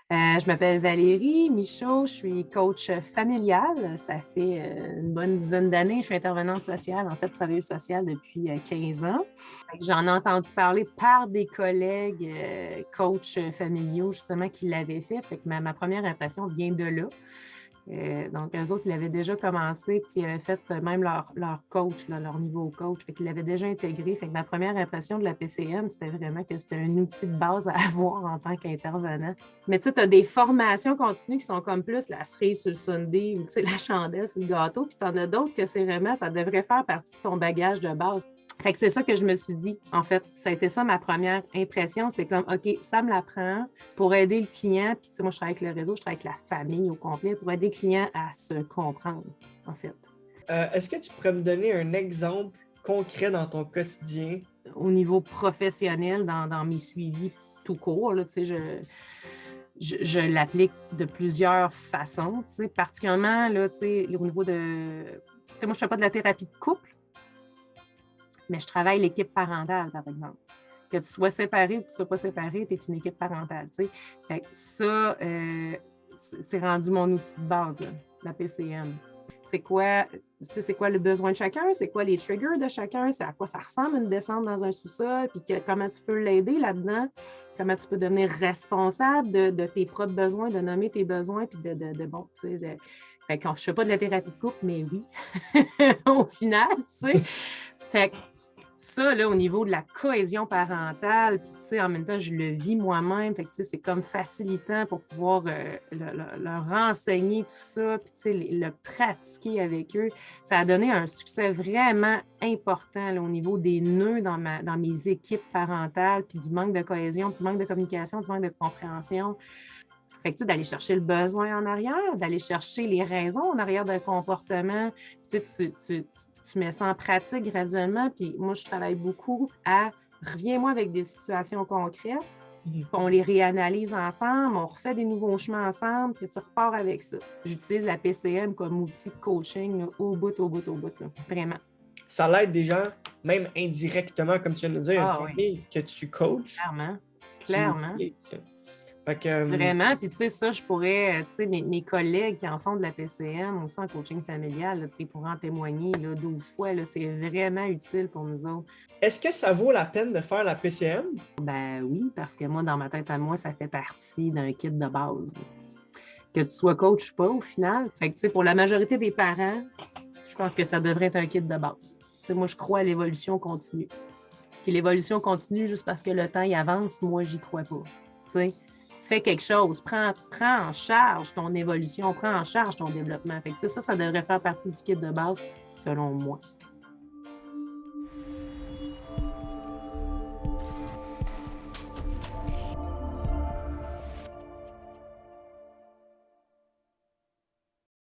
Je m'appelle Valérie Michaud, je suis coach familiale. Ça fait une bonne dizaine d'années. Je suis intervenante sociale, en fait, travailleuse sociale depuis 15 ans. J'en ai entendu parler par des collègues coachs familiaux, justement, qui l'avaient fait. Fait que ma première impression vient de là. Donc, eux autres, ils avaient déjà commencé, puis ils avaient fait même leur coach, là, leur niveau coach. Fait qu'ils l'avaient déjà intégré. Fait que ma première impression de la PCM, c'était vraiment que c'était un outil de base à avoir en tant qu'intervenant. Mais tu sais, tu as des formations continues qui sont comme plus la cerise sur le sundae ou la chandelle sur le gâteau, puis tu en as d'autres que c'est vraiment, ça devrait faire partie de ton bagage de base. Fait que c'est ça que je me suis dit, en fait. Ça a été ça ma première impression. C'est comme, OK, ça me l'apprend pour aider le client. Puis, moi, je travaille avec le réseau, je travaille avec la famille au complet pour aider le client à se comprendre, en fait. Est-ce que tu pourrais me donner un exemple concret dans ton quotidien? Au niveau professionnel, dans mes suivis tout court, là, je l'applique de plusieurs façons, particulièrement là, au niveau de... moi, je ne fais pas de la thérapie de couple, mais je travaille l'équipe parentale, par exemple. Que tu sois séparé ou que tu ne sois pas séparé, tu es une équipe parentale. Fait que ça, c'est rendu mon outil de base, là, la PCM. C'est quoi le besoin de chacun? C'est quoi les triggers de chacun? C'est à quoi ça ressemble une descente dans un sous-sol? Puis comment tu peux l'aider là-dedans? Comment tu peux devenir responsable de tes propres besoins, de nommer tes besoins, puis bon, tu sais, Fait que je ne fais pas de la thérapie de couple, mais oui, au final, tu sais. Fait que ça, là, au niveau de la cohésion parentale, puis en même temps, je le vis moi-même, fait que c'est comme facilitant pour pouvoir leur renseigner tout ça, puis le pratiquer avec eux. Ça a donné un succès vraiment important là, au niveau des nœuds dans mes équipes parentales, puis du manque de cohésion, du manque de communication, du manque de compréhension. Fait que, d'aller chercher le besoin en arrière, d'aller chercher les raisons en arrière d'un comportement. Tu mets ça en pratique graduellement. Puis moi, je travaille beaucoup à reviens-moi avec des situations concrètes. Puis on les réanalyse ensemble, on refait des nouveaux chemins ensemble, puis tu repars avec ça. J'utilise la PCM comme outil de coaching là, au bout, là, vraiment. Ça l'aide des gens, même indirectement, comme tu viens de le dire, une famille que tu coaches. Clairement. Vraiment. Puis, ça, je pourrais, mes collègues qui en font de la PCM aussi en coaching familial, là, ils pourraient en témoigner là, 12 fois. Là, c'est vraiment utile pour nous autres. Est-ce que ça vaut la peine de faire la PCM? Ben oui, parce que moi, dans ma tête à moi, ça fait partie d'un kit de base. Que tu sois coach ou pas, au final. Fait que, pour la majorité des parents, je pense que ça devrait être un kit de base. Moi, je crois à l'évolution continue. Puis l'évolution continue juste parce que le temps il avance, moi, j'y crois pas. T'sais. Fais quelque chose, prends en charge ton évolution, prends en charge ton développement. Fait que, ça devrait faire partie du kit de base, selon moi.